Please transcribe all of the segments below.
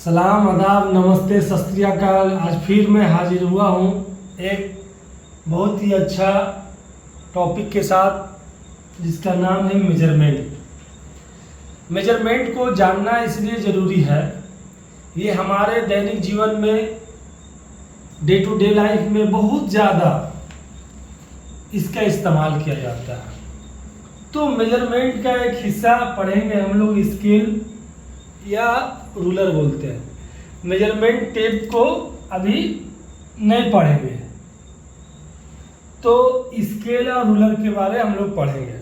सलाम आदाब नमस्ते सत श्री अकाल। आज फिर मैं हाजिर हुआ हूँ एक बहुत ही अच्छा टॉपिक के साथ जिसका नाम है मेजरमेंट। मेजरमेंट को जानना इसलिए ज़रूरी है, ये हमारे दैनिक जीवन में डे टू डे लाइफ में बहुत ज़्यादा इसका इस्तेमाल किया जाता है। तो मेजरमेंट का एक हिस्सा पढ़ेंगे हम लोग, स्केल या रूलर बोलते हैं। मेजरमेंट टेप को अभी नहीं पढ़ेंगे, तो स्केल और रूलर के बारे हम लोग पढ़ेंगे।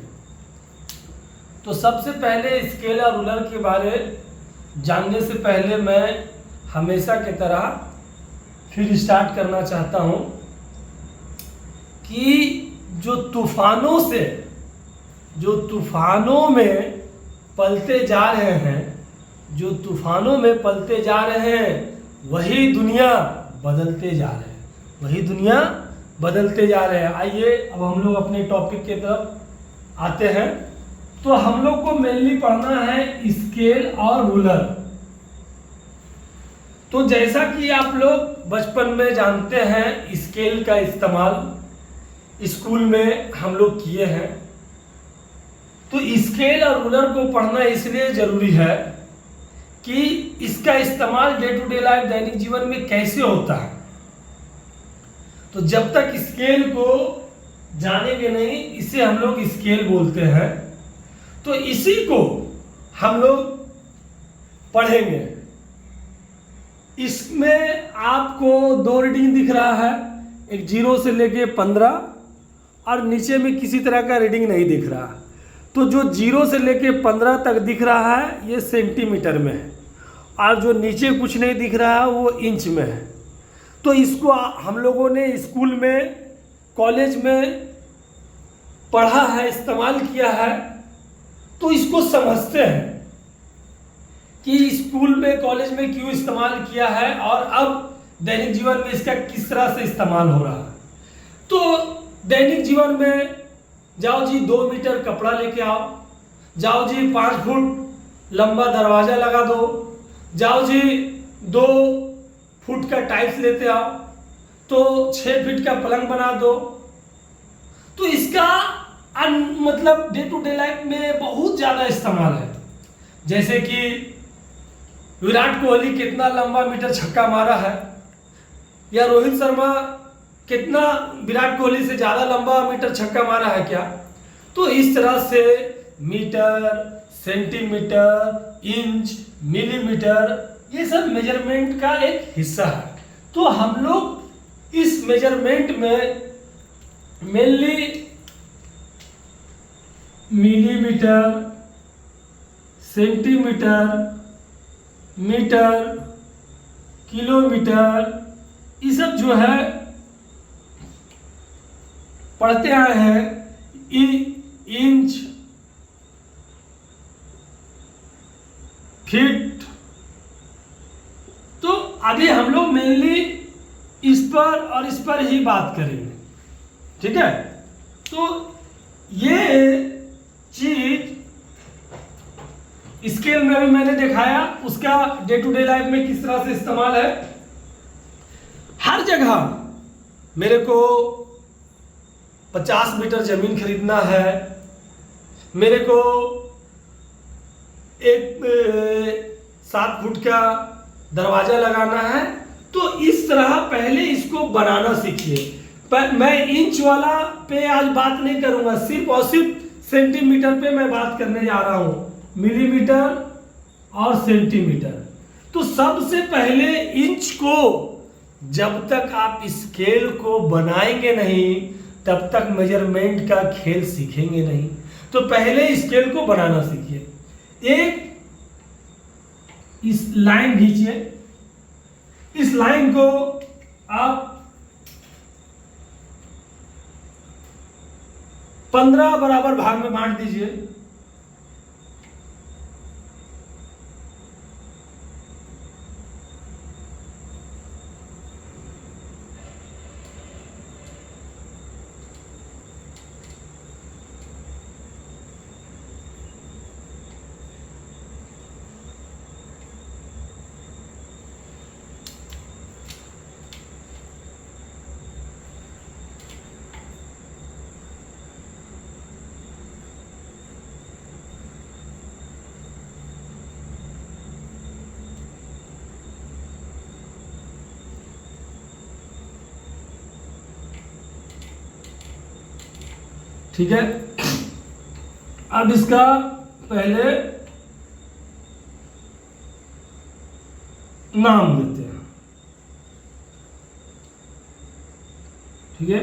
तो सबसे पहले स्केल और रूलर के बारे जानने से पहले मैं हमेशा की तरह फिर स्टार्ट करना चाहता हूँ कि जो तूफानों में पलते जा रहे हैं, जो तूफानों में पलते जा रहे हैं, वही दुनिया बदलते जा रहे हैं, वही दुनिया बदलते जा रहे हैं। आइए अब हम लोग अपने टॉपिक के तरफ आते हैं। तो हम लोग को मेनली पढ़ना है स्केल और रूलर। तो जैसा कि आप लोग बचपन में जानते हैं, स्केल का इस्तेमाल स्कूल में हम लोग किए हैं। तो स्केल और रूलर को पढ़ना इसलिए ज़रूरी है कि इसका इस्तेमाल डे टू डे लाइफ दैनिक जीवन में कैसे होता है। तो जब तक स्केल को जानेंगे नहीं, इसे हम लोग स्केल बोलते हैं, तो इसी को हम लोग पढ़ेंगे। इसमें आपको दो रीडिंग दिख रहा है, एक 0 से लेके 15 और नीचे में किसी तरह का रीडिंग नहीं दिख रहा। तो जो 0 से लेके 15 तक दिख रहा है ये सेंटीमीटर में है, और जो नीचे कुछ नहीं दिख रहा है वो इंच में है। तो इसको हम लोगों ने स्कूल में, कॉलेज में पढ़ा है, इस्तेमाल किया है, तो इसको समझते हैं कि स्कूल में, कॉलेज में क्यों इस्तेमाल किया है और अब दैनिक जीवन में इसका किस तरह से इस्तेमाल हो रहा है। तो दैनिक जीवन में जाओ जी 2 मीटर कपड़ा लेके आओ, जाओ जी 5 फुट लंबा दरवाजा लगा दो, जाओ जी 2 फुट का टाइल्स लेते आओ, तो 6 फीट का पलंग बना दो। तो इसका मतलब डे टू डे लाइफ में बहुत ज़्यादा इस्तेमाल है। जैसे कि विराट कोहली कितना लंबा मीटर छक्का मारा है, या रोहित शर्मा कितना विराट कोहली से ज़्यादा लंबा मीटर छक्का मारा है क्या। तो इस तरह से मीटर, सेंटीमीटर, इंच, मिलीमीटर, ये सब मेजरमेंट का एक हिस्सा है। तो हम लोग इस मेजरमेंट में mainly millimetre, centimetre, metre, kilometre, ये सब जो है पढ़ते आए हैं। Inch, feet. तो अभी हम लोग मेनली इस पर ही बात करेंगे, ठीक है। तो ये चीज स्केल में भी मैंने दिखाया, उसका डे टू डे लाइफ में किस तरह से इस्तेमाल है। हर जगह मेरे को 50 मीटर जमीन खरीदना है, मेरे को एक 7 फुट का दरवाजा लगाना है, तो इस तरह पहले इसको बनाना सीखिए। पर मैं इंच वाला पे आज बात नहीं करूंगा, सिर्फ और सिर्फ सेंटीमीटर पे मैं बात करने जा रहा हूं, मिलीमीटर और सेंटीमीटर। तो सबसे पहले इंच को, जब तक आप स्केल को बनाएंगे नहीं तब तक मेजरमेंट का खेल सीखेंगे नहीं। तो पहले स्केल को बनाना सीखिए। एक इस लाइन खींचिए, इस लाइन को आप 15 बराबर भाग में बांट दीजिए। ठीक है। अब इसका पहले नाम देते हैं, ठीक है।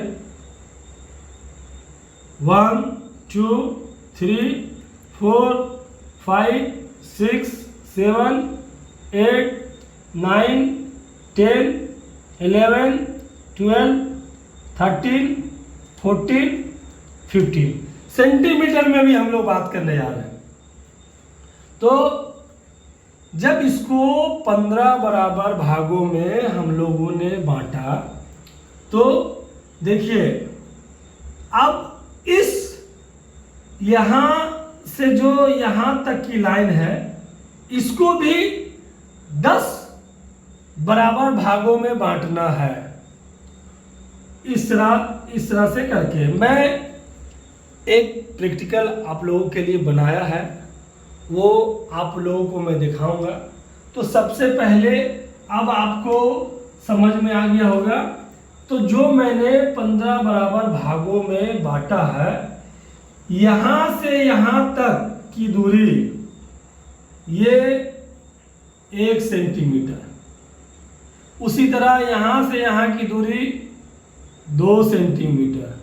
1 2 3 4 5 6 7 8 9 10 11 12 13 14 15 सेंटीमीटर में भी हम लोग बात करने जा रहे हैं। तो जब इसको 15 बराबर भागों में हम लोगों ने बांटा, तो देखिए अब इस यहां से जो यहां तक की लाइन है, इसको भी 10 बराबर भागों में बांटना है। इस तरह से करके मैं एक प्रैक्टिकल आप लोगों के लिए बनाया है, वो आप लोगों को मैं दिखाऊंगा। तो सबसे पहले अब आपको समझ में आ गया होगा, तो जो मैंने 15 बराबर भागों में बांटा है, यहां से यहां तक की दूरी ये 1 सेंटीमीटर, उसी तरह यहां से यहां की दूरी 2 सेंटीमीटर,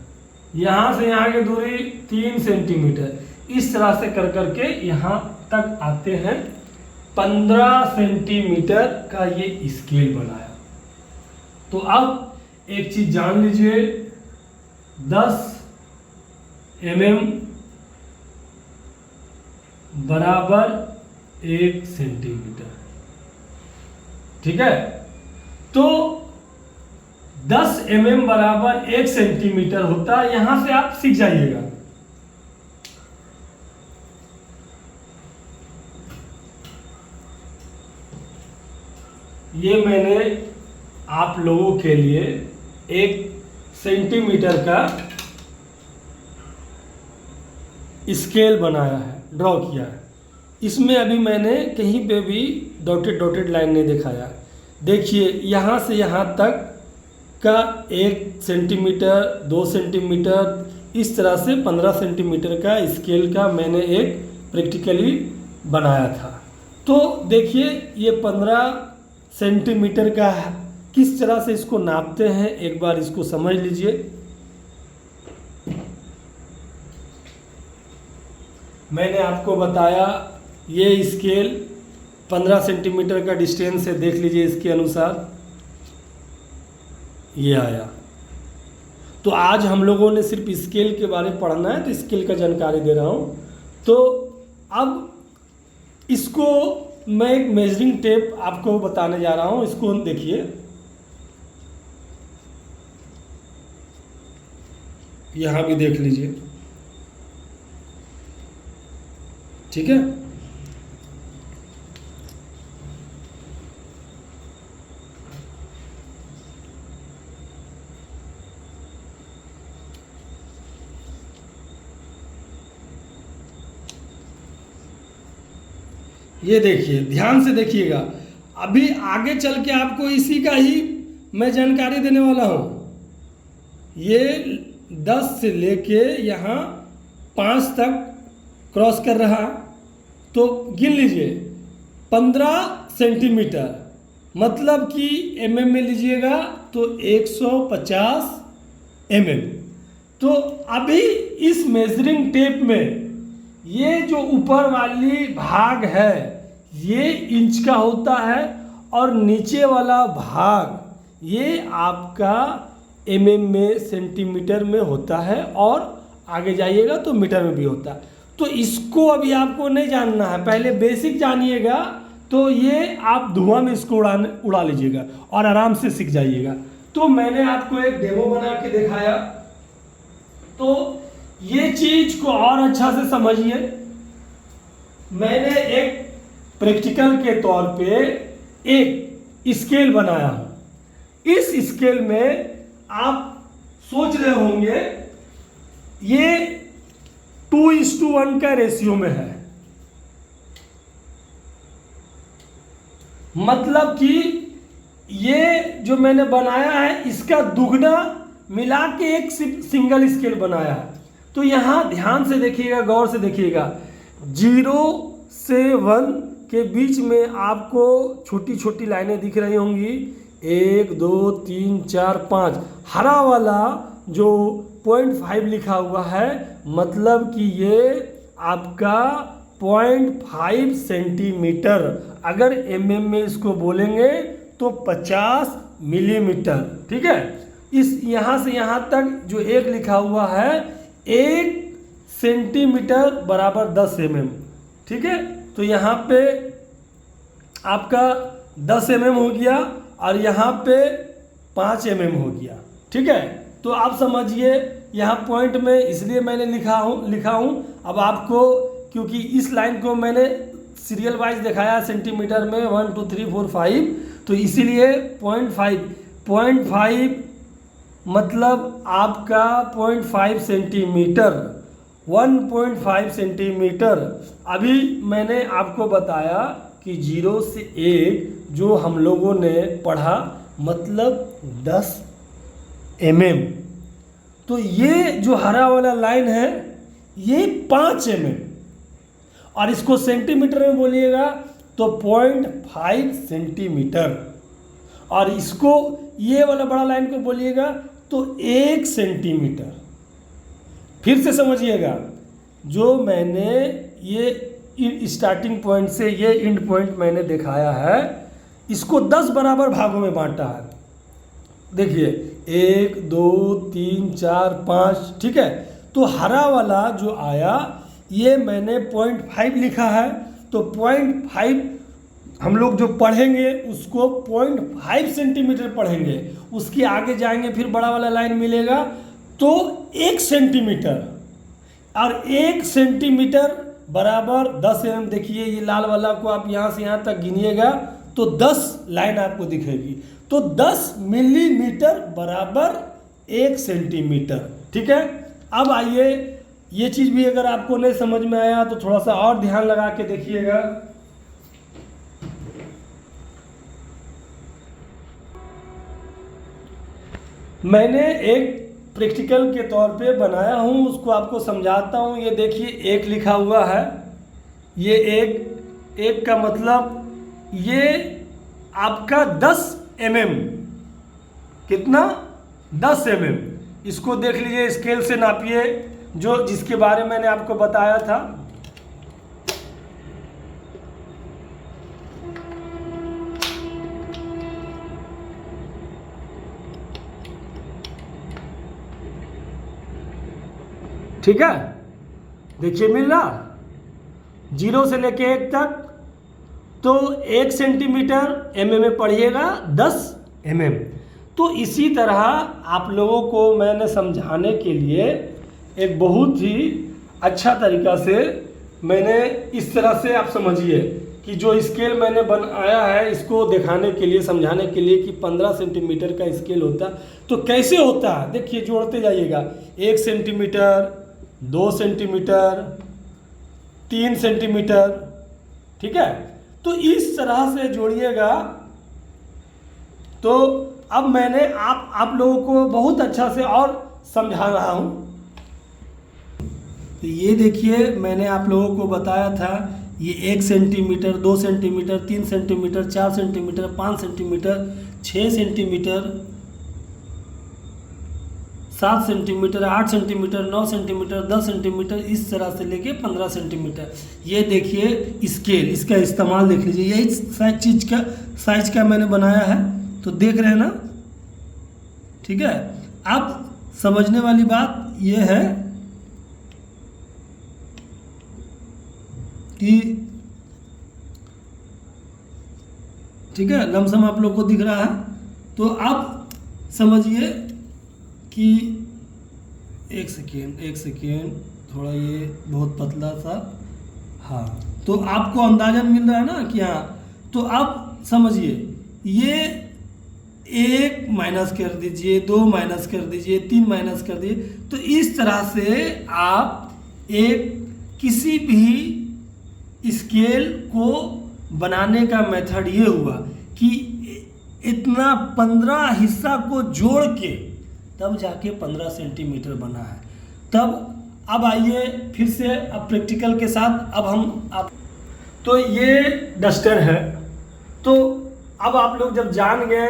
यहां से यहां की दूरी 3 सेंटीमीटर, इस तरह से कर करके यहां तक आते हैं। 15 सेंटीमीटर का ये स्केल बनाया। तो अब एक चीज जान लीजिए, 10 mm बराबर 1 सेंटीमीटर, ठीक है। तो 10 mm बराबर 1 सेंटीमीटर होता है। यहां से आप सीख जाइएगा। ये मैंने आप लोगों के लिए 1 सेंटीमीटर का स्केल बनाया है, ड्रॉ किया है। इसमें अभी मैंने कहीं पे भी डॉटेड लाइन नहीं दिखाया। देखिए यहाँ से यहाँ तक का 1 सेंटीमीटर, 2 सेंटीमीटर, इस तरह से 15 सेंटीमीटर का स्केल का मैंने एक प्रैक्टिकली बनाया था। तो देखिए ये 15 सेंटीमीटर का है, किस तरह से इसको नापते हैं एक बार इसको समझ लीजिए। मैंने आपको बताया ये स्केल 15 सेंटीमीटर का डिस्टेंस है, देख लीजिए इसके अनुसार ये आया। तो आज हम लोगों ने सिर्फ स्केल के बारे में पढ़ना है, तो स्केल का जानकारी दे रहा हूँ। तो अब इसको मैं एक मेजरिंग टेप आपको बताने जा रहा हूँ। इसको देखिए, यहाँ भी देख लीजिए, ठीक है। ये देखिए, ध्यान से देखिएगा। अभी आगे चल के आपको इसी का ही मैं जानकारी देने वाला हूँ। ये 10 से लेके यहाँ 5 तक क्रॉस कर रहा, तो गिन लीजिए 15 सेंटीमीटर, मतलब कि mm में लीजिएगा तो 150 mm। तो अभी इस मेजरिंग टेप में ये जो ऊपर वाली भाग है ये इंच का होता है, और नीचे वाला भाग ये आपका mm में, सेंटीमीटर में होता है, और आगे जाइएगा तो मीटर में भी होता है। तो इसको अभी आपको नहीं जानना है, पहले बेसिक जानिएगा, तो ये आप धुआं में इसको उड़ा लीजिएगा और आराम से सीख जाइएगा। तो मैंने आपको एक डेमो बना के दिखाया, तो ये चीज को और अच्छा से समझिए। मैंने एक प्रैक्टिकल के तौर पे एक स्केल बनाया हूं। इस स्केल में आप सोच रहे होंगे ये 2:1 का रेशियो में है, मतलब कि ये जो मैंने बनाया है इसका दुगना मिला के एक सिंगल स्केल बनाया है। तो यहाँ ध्यान से देखिएगा, गौर से देखिएगा, 0 से 1 के बीच में आपको छोटी छोटी लाइनें दिख रही होंगी, 1 2 3 4 5। हरा वाला जो 0.5 लिखा हुआ है, मतलब कि ये आपका 0.5 सेंटीमीटर, अगर mm में इसको बोलेंगे तो 50 मिलीमीटर। ठीक है, इस यहाँ से यहाँ तक जो 1 लिखा हुआ है, 1 सेंटीमीटर बराबर 10 mm। ठीक है, तो यहाँ पे आपका 10 mm हो गया और यहाँ पे 5 mm हो गया। ठीक है, तो आप समझिए यहाँ पॉइंट में इसलिए मैंने लिखा हूँ। अब आपको, क्योंकि इस लाइन को मैंने सीरियल वाइज दिखाया सेंटीमीटर में 1 2 3 4 5, तो इसीलिए 0.5 मतलब आपका 0.5 सेंटीमीटर, 1.5 सेंटीमीटर। अभी मैंने आपको बताया कि 0 से 1 जो हम लोगों ने पढ़ा, मतलब 10 mm। तो ये जो हरा वाला लाइन है ये 5 mm, और इसको सेंटीमीटर में बोलिएगा तो 0.5 सेंटीमीटर, और इसको ये वाला बड़ा लाइन को बोलिएगा तो 1 सेंटीमीटर। फिर से समझिएगा, जो मैंने ये स्टार्टिंग पॉइंट से ये एंड पॉइंट मैंने दिखाया है, इसको 10 बराबर भागों में बांटा है। देखिए 1 2 3 4 5। ठीक है, तो हरा वाला जो आया ये मैंने 0.5 लिखा है, तो 0.5 हम लोग जो पढ़ेंगे उसको 0.5 सेंटीमीटर पढ़ेंगे, उसके आगे जाएंगे फिर बड़ा वाला लाइन मिलेगा तो 1 सेंटीमीटर, और 1 सेंटीमीटर बराबर 10 mm। देखिए ये लाल वाला को आप यहाँ से यहाँ तक गिनिएगा तो 10 लाइन आपको दिखेगी, तो 10 मिलीमीटर बराबर 1 सेंटीमीटर। ठीक है, अब आइए, ये चीज़ भी अगर आपको नहीं समझ में आया तो थोड़ा सा और ध्यान लगा के देखिएगा। मैंने एक प्रैक्टिकल के तौर पे बनाया हूँ, उसको आपको समझाता हूँ। ये देखिए 1 लिखा हुआ है, ये 1 का मतलब ये आपका 10 mm। कितना? 10 mm। इसको देख लीजिए, स्केल से नापिए, जो जिसके बारे में मैंने आपको बताया था। ठीक है, देखिए मिल रहा, 0 से लेके 1 तक, तो 1 सेंटीमीटर mm में पढ़िएगा 10 mm। तो इसी तरह आप लोगों को मैंने समझाने के लिए एक बहुत ही अच्छा तरीका से मैंने इस तरह से, आप समझिए कि जो स्केल मैंने बनाया है इसको दिखाने के लिए, समझाने के लिए कि 15 सेंटीमीटर का स्केल होता तो कैसे होता है। देखिए जोड़ते जाइएगा, 1 सेंटीमीटर, 2 सेंटीमीटर, 3 सेंटीमीटर। ठीक है, तो इस तरह से जोड़िएगा। तो अब मैंने आप लोगों को बहुत अच्छा से और समझा रहा हूँ। तो ये देखिए मैंने आप लोगों को बताया था, ये 1 centimetre, 2 centimetre, 3 centimetre, 4 centimetre, 5 centimetre, 6 centimetre, 7 centimetre, 8 centimetre, 9 centimetre, 10 centimetre, इस तरह से लेके 15 सेंटीमीटर। ये देखिए स्केल, इसका इस्तेमाल देख लीजिए, यही साइज का मैंने बनाया है, तो देख रहे हैं ना। ठीक है, अब समझने वाली बात ये है कि ठीक है, लमसम आप लोग को दिख रहा है। तो आप समझिए कि एक सेकेंड, थोड़ा ये बहुत पतला सा, हाँ, तो आपको अंदाजन मिल रहा है ना कि हाँ। तो आप समझिए, ये 1 माइनस कर दीजिए, 2 माइनस कर दीजिए, 3 माइनस कर दीजिए। तो इस तरह से आप एक किसी भी स्केल को बनाने का मेथड ये हुआ कि इतना 15 हिस्सा को जोड़ के तब जाके 15 सेंटीमीटर बना है। तब अब आइए फिर से अब प्रैक्टिकल के साथ अब हम आप तो ये डस्टर है। तो अब आप लोग जब जान गए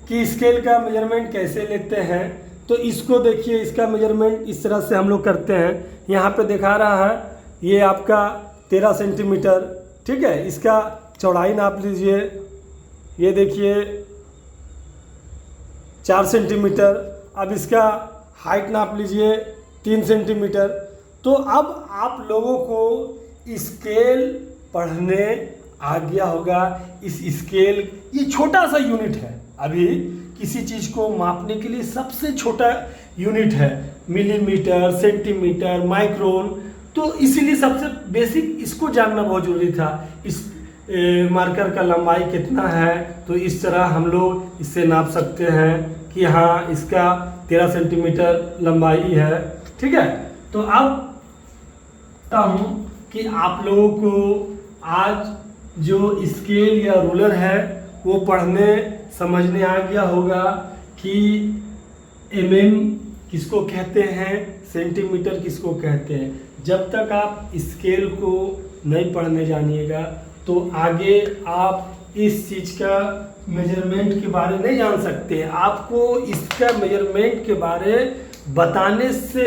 कि स्केल का मेजरमेंट कैसे लेते हैं, तो इसको देखिए, इसका मेजरमेंट इस तरह से हम लोग करते हैं। यहाँ पे दिखा रहा है ये आपका 13 सेंटीमीटर, ठीक है। इसका चौड़ाई नाप लीजिए, ये देखिए 4 सेंटीमीटर। अब इसका हाइट नाप लीजिए 3 सेंटीमीटर। तो अब आप लोगों को स्केल पढ़ने आ गया होगा। इस स्केल, ये छोटा सा यूनिट है, अभी किसी चीज़ को मापने के लिए सबसे छोटा यूनिट है, मिलीमीटर, सेंटीमीटर, माइक्रोन। तो इसीलिए सबसे बेसिक इसको जानना बहुत ज़रूरी था। इस मार्कर का लंबाई कितना है, तो इस तरह हम लोग इससे नाप सकते हैं कि हाँ इसका 13 सेंटीमीटर लंबाई है, ठीक है। तो अब बताता हूँ कि आप लोगों को आज जो स्केल या रूलर है वो पढ़ने समझने आ गया होगा कि mm किसको कहते हैं, सेंटीमीटर किसको कहते हैं। जब तक आप स्केल को नहीं पढ़ने जानिएगा तो आगे आप इस चीज़ का मेजरमेंट के बारे नहीं जान सकते। आपको इसका मेजरमेंट के बारे बताने से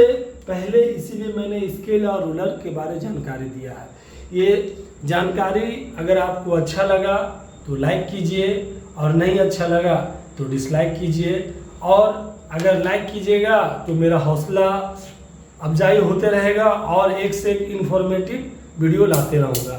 पहले इसीलिए मैंने स्केल और रूलर के बारे जानकारी दिया है। ये जानकारी अगर आपको अच्छा लगा तो लाइक कीजिए, और नहीं अच्छा लगा तो डिसलाइक कीजिए। और अगर लाइक कीजिएगा तो मेरा हौसला अफजाई होते रहेगा और एक से एक इन्फॉर्मेटिव वीडियो लाते रहूँगा।